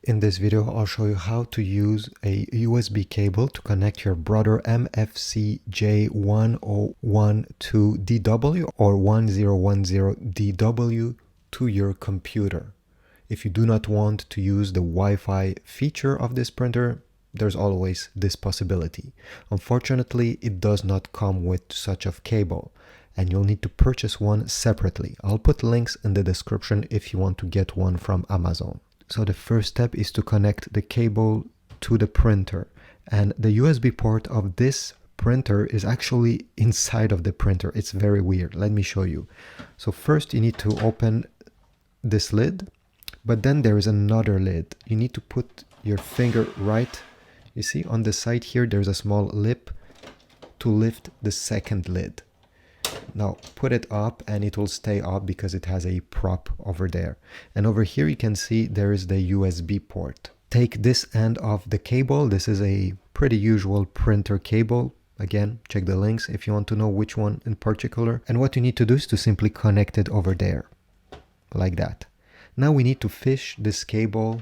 In this video, I'll show you how to use a USB cable to connect your Brother MFC-J1012DW or 1010DW to your computer. If you do not want to use the Wi-Fi feature of this printer, there's always this possibility. Unfortunately, it does not come with such a cable, and you'll need to purchase one separately. I'll put links in the description if you want to get one from Amazon. So the first step is to connect the cable to the printer, and the USB port of this printer is actually inside of the printer. It's very weird. Let me show you. So first you need to open this lid, but then there is another lid. You need to put your finger right, you see on the side here there's a small lip to lift the second lid. Now put it up and it will stay up because it has a prop over there. And over here you can see there is the USB port. Take this end of the cable. This is a pretty usual printer cable. Again, check the links if you want to know which one in particular. And what you need to do is to simply connect it over there, like that. Now we need to fish this cable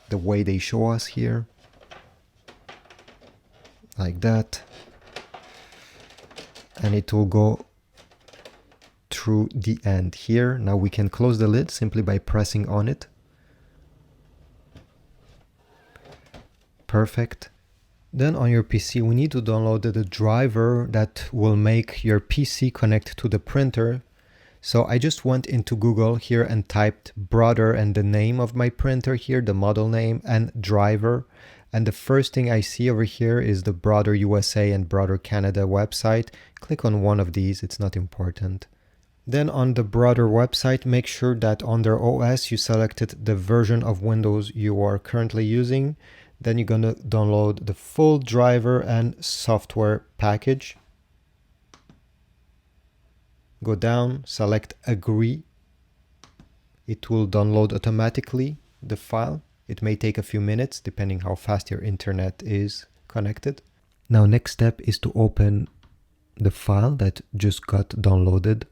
the way they show us here, like that. And it will go through the end here. Now we can close the lid simply by pressing on it. Perfect. Then on your PC we need to download the driver that will make your PC connect to the printer. So I just went into Google here and typed Brother and the name of my printer here, the model name, and driver. And the first thing I see over here is the Brother USA and Brother Canada website. Click on one of these, it's not important. Then on the Brother website, make sure that under OS you selected the version of Windows you are currently using. Then you're gonna download the full driver and software package. Go down, select Agree. It will download automatically the file. It may take a few minutes depending how fast your internet is connected. Now next step is to open the file that just got downloaded.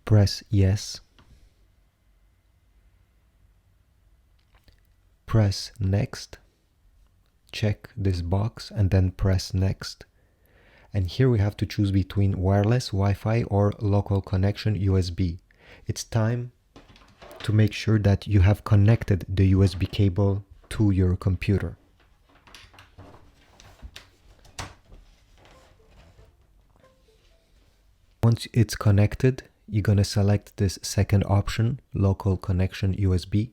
Press yes. Press next. Check this box and then press next. And here we have to choose between wireless Wi-Fi or local connection USB. It's time to make sure that you have connected the USB cable to your computer. Once it's connected, you're going to select this second option, local connection USB,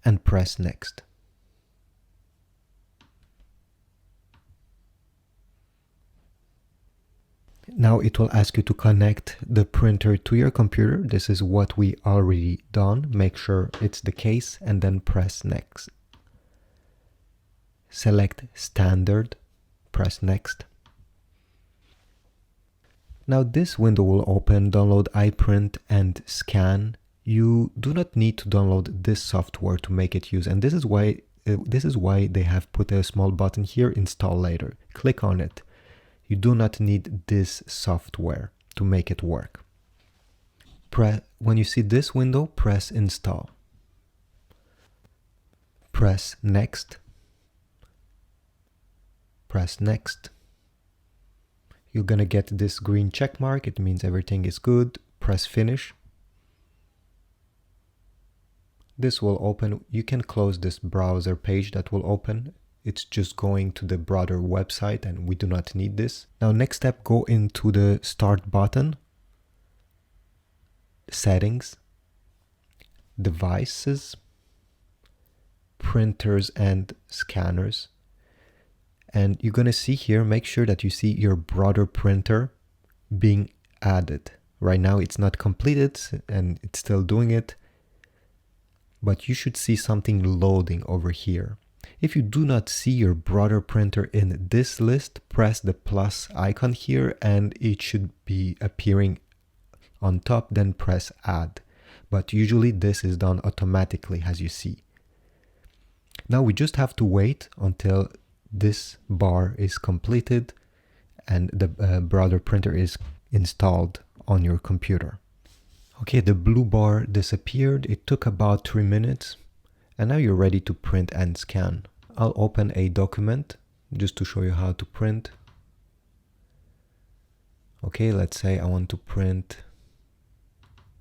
and press next. Now it will ask you to connect the printer to your computer. This is what we already done. Make sure it's the case and then press next. Select standard, press next. Now this window will open, download iPrint and scan. You do not need to download this software to make it use, and this is why they have put a small button here, install later. Click on it. You do not need this software to make it work. When you see this window, press install. Press next. Press next. You're gonna get this green check mark. It means everything is good. Press finish. This will open. You can close this browser page that will open. It's just going to the Brother website and we do not need this. Now next step, go into the start button, settings, devices, printers and scanners. And you're gonna see here, make sure that you see your Brother printer being added. Right now it's not completed and it's still doing it, but you should see something loading over here. If you do not see your Brother printer in this list, press the plus icon here and it should be appearing on top, then press add. But usually this is done automatically, as you see. Now we just have to wait until this bar is completed and the Brother printer is installed on your computer. Okay, the blue bar disappeared. It took about 3 minutes. And now you're ready to print and scan. I'll open a document just to show you how to print. Okay, let's say I want to print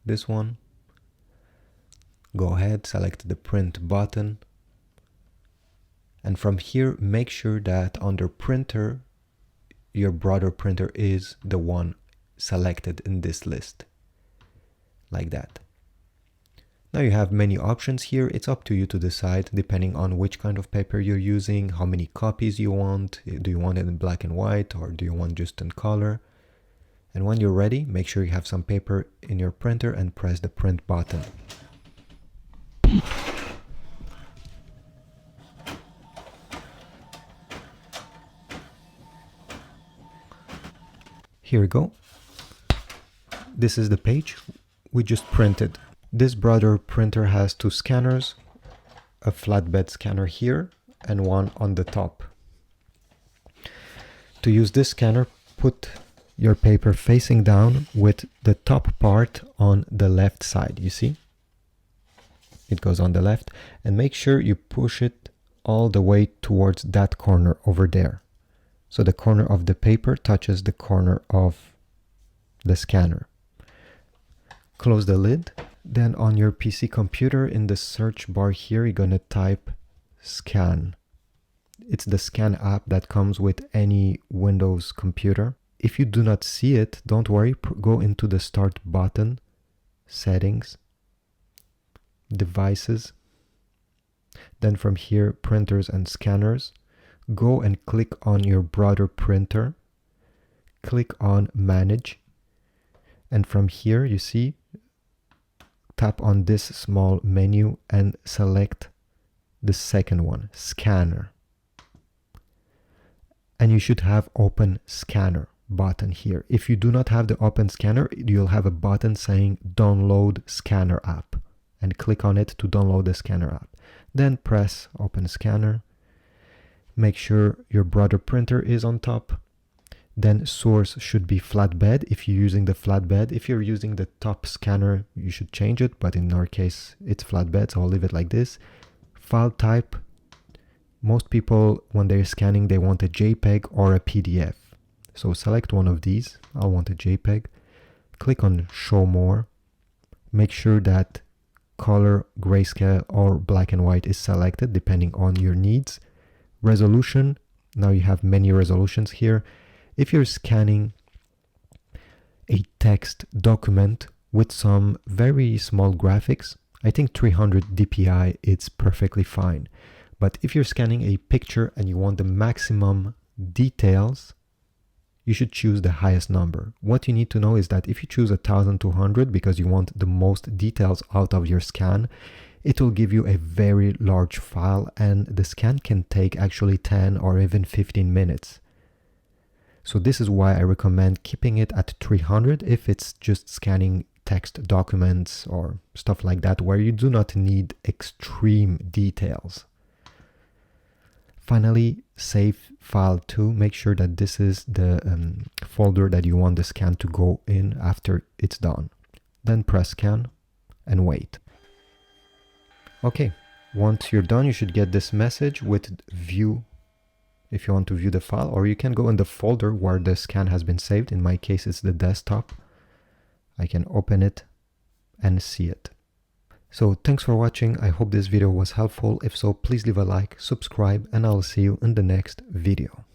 this one. Go ahead, select the print button. And from here, make sure that under printer, your Brother printer is the one selected in this list. Like that. Now you have many options here. It's up to you to decide depending on which kind of paper you're using, how many copies you want. Do you want it in black and white or do you want just in color? And when you're ready, make sure you have some paper in your printer and press the print button. Here we go. This is the page we just printed. This Brother printer has 2 scanners, a flatbed scanner here and one on the top. To use this scanner, put your paper facing down with the top part on the left side. You see? It goes on the left, and make sure you push it all the way towards that corner over there. So the corner of the paper touches the corner of the scanner. Close the lid. Then on your PC computer in the search bar here, you're gonna type scan. It's the scan app that comes with any Windows computer. If you do not see it, don't worry, go into the start button, settings, devices, then from here, printers and scanners. Go and click on your Brother printer, click on manage, and from here you see, tap on this small menu and select the second one, scanner. And you should have open scanner button here. If you do not have the open scanner, you'll have a button saying download scanner app, and click on it to download the scanner app. Then press open scanner. Make sure your Brother printer is on top. Then source should be flatbed if you're using the flatbed. If you're using the top scanner, you should change it, but in our case, it's flatbed, so I'll leave it like this. File type. Most people, when they're scanning, they want a JPEG or a PDF. So select one of these. I'll want a JPEG. Click on show more. Make sure that color, grayscale, or black and white is selected depending on your needs. Resolution, now you have many resolutions here. If you're scanning a text document with some very small graphics, I think 300 dpi it's perfectly fine. But if you're scanning a picture and you want the maximum details, you should choose the highest number. What you need to know is that if you choose 1200 because you want the most details out of your scan, it will give you a very large file, and the scan can take actually 10 or even 15 minutes. So this is why I recommend keeping it at 300 if it's just scanning text documents or stuff like that where you do not need extreme details. Finally, save file to. Make sure that this is the folder that you want the scan to go in after it's done. Then press scan and wait. Okay, once you're done, you should get this message with view if you want to view the file, or you can go in the folder where the scan has been saved. In my case, it's the desktop. I can open it and see it. So thanks for watching. I hope this video was helpful. If so, please leave a like, subscribe, and I'll see you in the next video.